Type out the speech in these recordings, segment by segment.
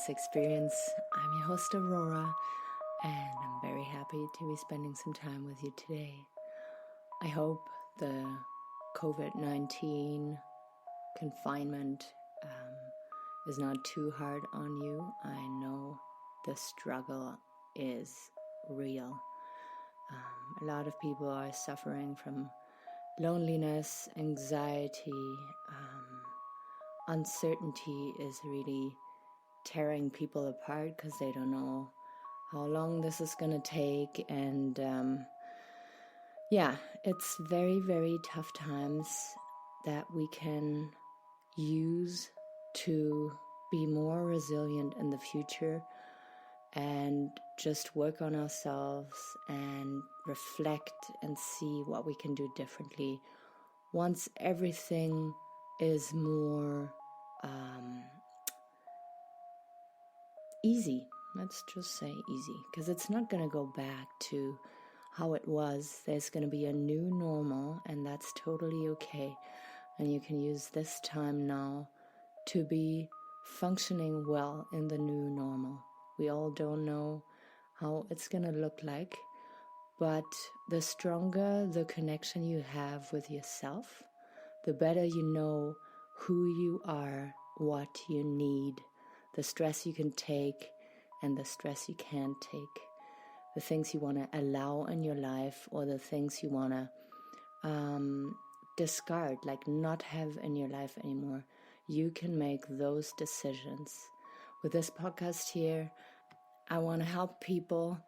this experience. I'm your host Aurora, and I'm very happy to be spending some time with you today. I hope the COVID-19 confinement is not too hard on you. I know the struggle is real. A lot of people are suffering from loneliness, anxiety, uncertainty is really tearing people apart because they don't know how long this is going to take. And it's very, very tough times that we can use to be more resilient in the future and just work on ourselves and reflect and see what we can do differently once everything is more easy. Let's just say easy, because it's not going to go back to how it was. There's going to be a new normal, and that's totally okay. And you can use this time now to be functioning well in the new normal. We all don't know how it's going to look like, but the stronger the connection you have with yourself, the better you know who you are, what you need, the stress you can take and the stress you can't take, the things you want to allow in your life or the things you want to discard, like not have in your life anymore. You can make those decisions. With this podcast here, I want to help people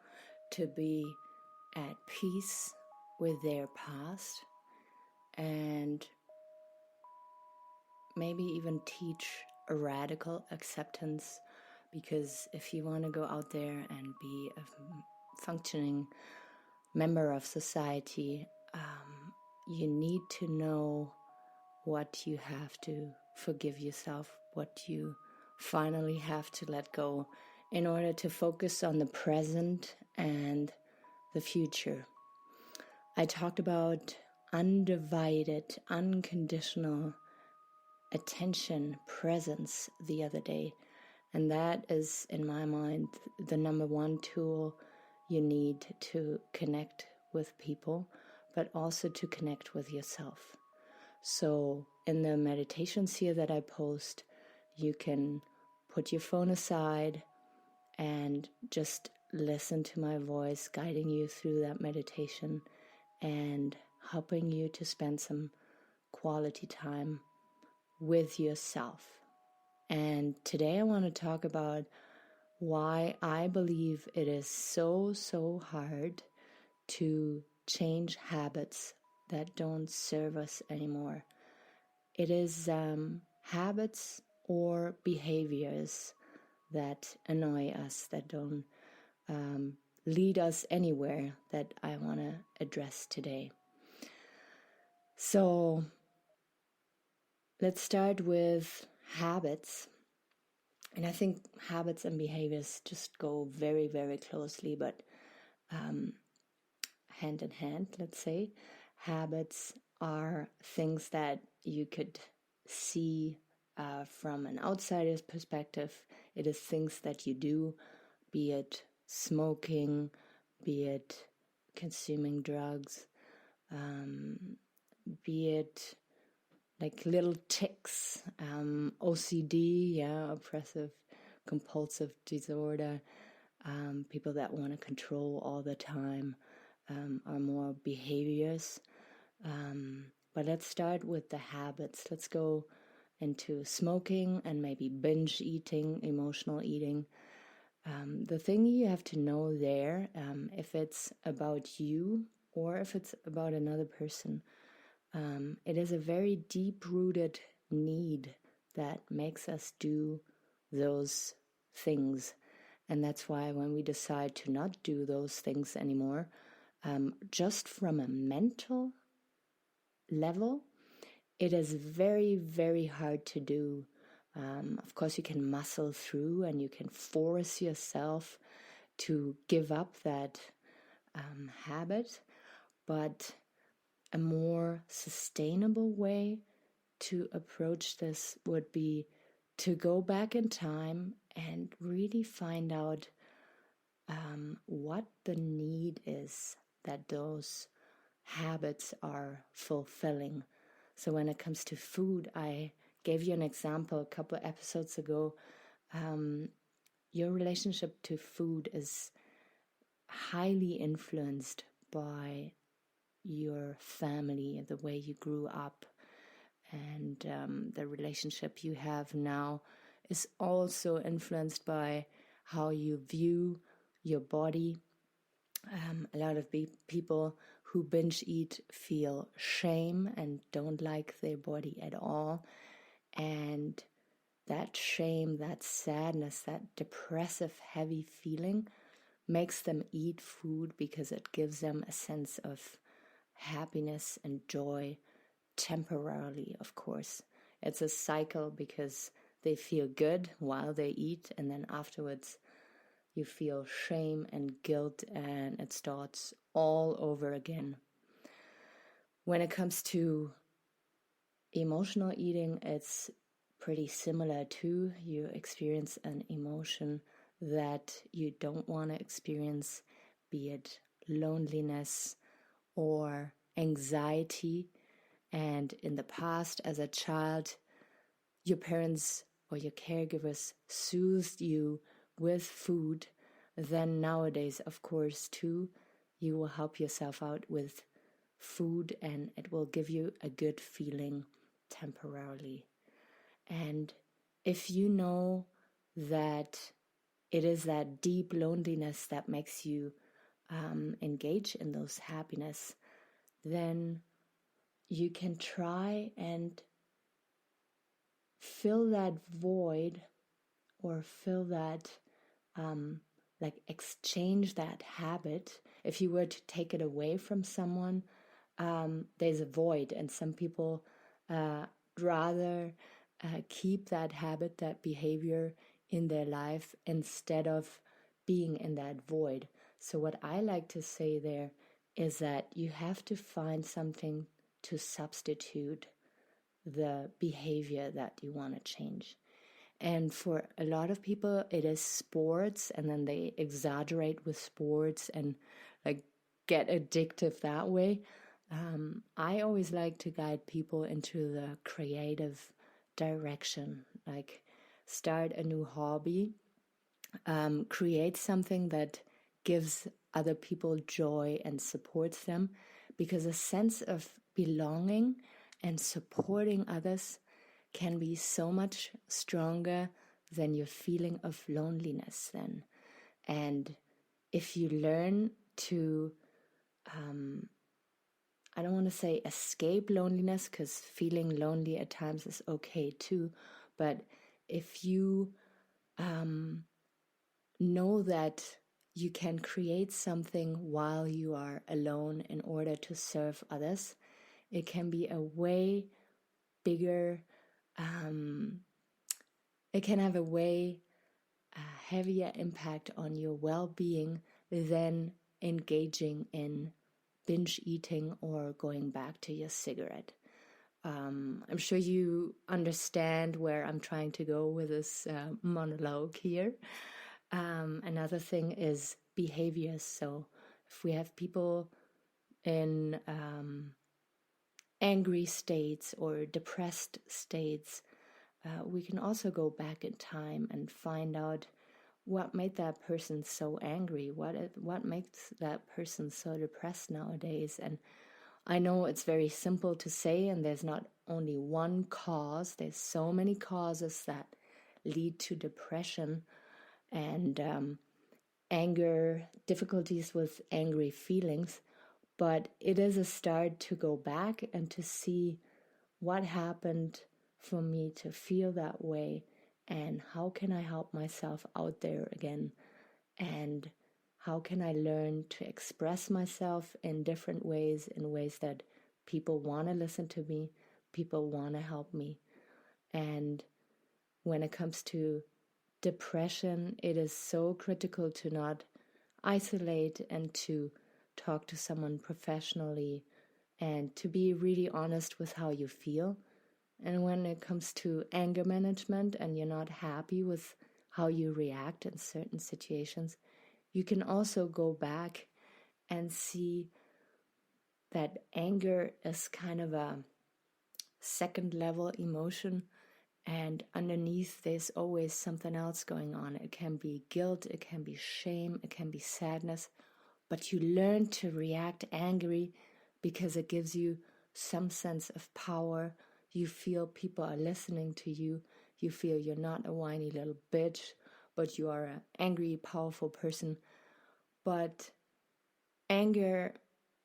to be at peace with their past and maybe even teach a radical acceptance, because if you want to go out there and be a functioning member of society, you need to know what you have to forgive yourself, what you finally have to let go in order to focus on the present and the future. I talked about undivided, unconditional attention, presence the other day, and that is, in my mind, the number one tool you need to connect with people, but also to connect with yourself. So in the meditations here that I post, you can put your phone aside and just listen to my voice guiding you through that meditation and helping you to spend some quality time with yourself. And today I want to talk about why I believe it is so hard to change habits that don't serve us anymore. It is habits or behaviors that annoy us, that don't lead us anywhere, that I want to address today. So let's start with habits. And I think habits and behaviors just go very, very closely, but hand in hand, let's say. Habits are things that you could see from an outsider's perspective. It is things that you do, be it smoking, be it consuming drugs, be it like little tics, OCD, obsessive compulsive disorder, people that want to control all the time, are more behaviors. But let's start with the habits. Let's go into smoking and maybe binge eating, emotional eating. The thing you have to know there, if it's about you or if it's about another person, it is a very deep-rooted need that makes us do those things. And that's why when we decide to not do those things anymore, just from a mental level, it is very, very hard to do. Of course, you can muscle through and you can force yourself to give up that habit, but a more sustainable way to approach this would be to go back in time and really find out what the need is that those habits are fulfilling. So when it comes to food, I gave you an example a couple of episodes ago. Your relationship to food is highly influenced by your family, the way you grew up, and the relationship you have now is also influenced by how you view your body. A lot of people who binge eat feel shame and don't like their body at all. And that shame, that sadness, that depressive, heavy feeling makes them eat food because it gives them a sense of happiness and joy, temporarily, of course. It's a cycle because they feel good while they eat, and then afterwards you feel shame and guilt, and it starts all over again. When it comes to emotional eating, it's pretty similar too. You experience an emotion that you don't want to experience, be it loneliness or anxiety. And in the past, as a child, your parents or your caregivers soothed you with food. Then nowadays, of course, too, you will help yourself out with food, and it will give you a good feeling temporarily. And if you know that it is that deep loneliness that makes you engage in those happiness, then you can try and fill that void, or fill that, exchange that habit. If you were to take it away from someone, there's a void, and some people rather keep that habit, that behavior in their life instead of being in that void. So what I like to say there is that you have to find something to substitute the behavior that you want to change. And for a lot of people, it is sports, and then they exaggerate with sports and get addictive that way. I always like to guide people into the creative direction, like start a new hobby, create something that gives other people joy and supports them, because a sense of belonging and supporting others can be so much stronger than your feeling of loneliness then. And if you learn to, I don't want to say escape loneliness, because feeling lonely at times is okay too, but if you know that you can create something while you are alone in order to serve others, it can be a way bigger, it can have a way heavier impact on your well-being than engaging in binge eating or going back to your cigarette. I'm sure you understand where I'm trying to go with this monologue here. Another thing is behaviors. So if we have people in angry states or depressed states, we can also go back in time and find out what made that person so angry, what makes that person so depressed nowadays. And I know it's very simple to say, and there's not only one cause, there's so many causes that lead to depression and anger, difficulties with angry feelings. But it is a start to go back and to see what happened for me to feel that way, and how can I help myself out there again, and how can I learn to express myself in different ways, in ways that people want to listen to me, people want to help me. And when it comes to depression, it is so critical to not isolate and to talk to someone professionally, and to be really honest with how you feel, And when it comes to anger management and you're not happy with how you react in certain situations, you can also go back and see that anger is kind of a second level emotion, and underneath there's always something else going on. It can be guilt, it can be shame, it can be sadness, but you learn to react angry because it gives you some sense of power. You feel people are listening to you. You feel you're not a whiny little bitch, but you are an angry, powerful person. But anger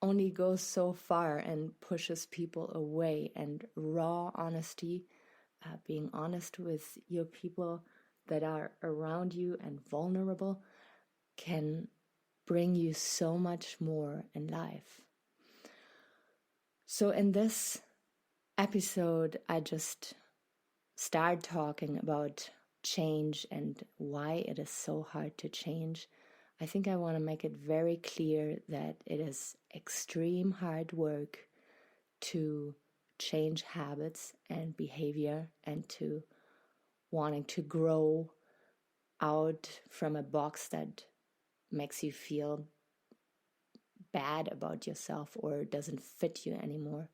only goes so far and pushes people away, and raw honesty, being honest with your people that are around you and vulnerable, can bring you so much more in life. So in this episode, I just start talking about change and why it is so hard to change. I think I want to make it very clear that it is extreme hard work to change habits and behavior, and to wanting to grow out from a box that makes you feel bad about yourself or doesn't fit you anymore,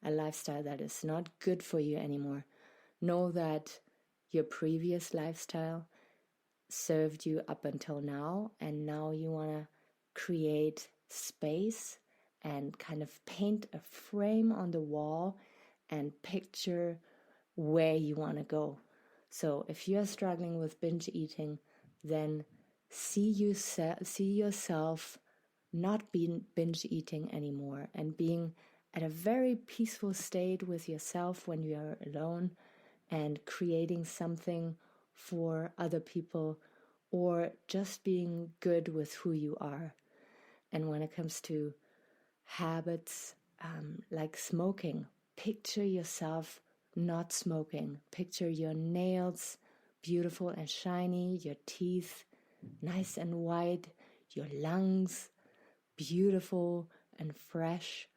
a lifestyle that is not good for you anymore. Know that your previous lifestyle served you up until now, and now you want to create space and kind of paint a frame on the wall and picture where you want to go. So if you are struggling with binge eating, then see yourself not being binge eating anymore and being at a very peaceful state with yourself when you are alone, and creating something for other people, or just being good with who you are. And when it comes to habits, like smoking, picture yourself not smoking. Picture your nails beautiful and shiny, your teeth nice and white, your lungs beautiful and fresh.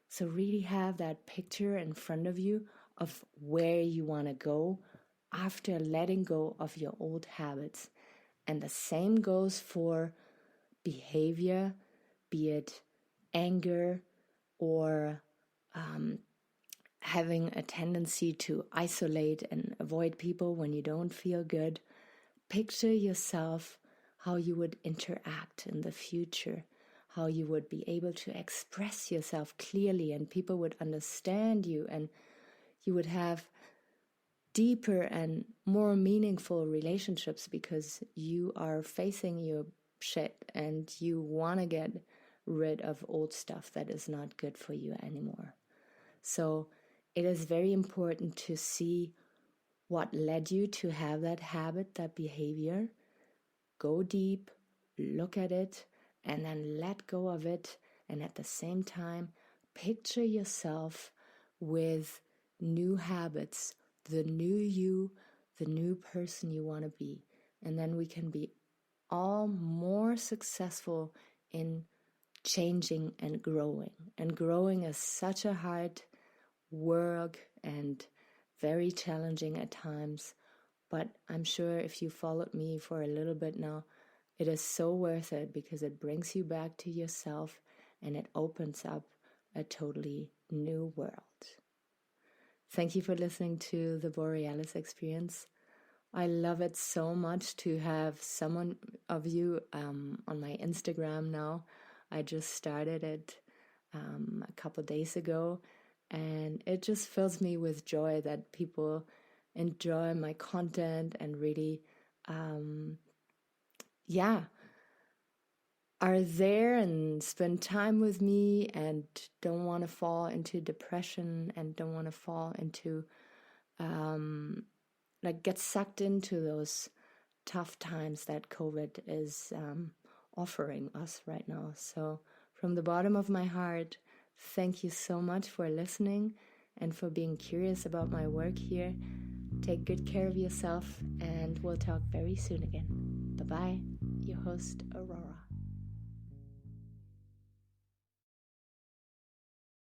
So really have that picture in front of you of where you want to go after letting go of your old habits. And the same goes for behavior, be it anger or having a tendency to isolate and avoid people when you don't feel good. Picture yourself how you would interact in the future, how you would be able to express yourself clearly and people would understand you, and you would have deeper and more meaningful relationships because you are facing your shit and you want to get rid of old stuff that is not good for you anymore. So it is very important to see what led you to have that habit, that behavior. Go deep, look at it, and then let go of it. And at the same time, picture yourself with new habits, the new you, the new person you want to be. And then we can be all more successful in changing and growing. And growing is such a hard work and very challenging at times. But I'm sure if you followed me for a little bit now, it is so worth it because it brings you back to yourself and it opens up a totally new world. Thank you for listening to the Borealis Experience. I love it so much to have someone of you on my Instagram now. I just started it a couple days ago, and it just fills me with joy that people enjoy my content and really are there and spend time with me and don't want to fall into depression and don't want to fall into get sucked into those tough times that COVID is offering us right now. So from the bottom of my heart, thank you so much for listening and for being curious about my work here. Take good care of yourself, and we'll talk very soon again. Bye-bye, your host, Aurora.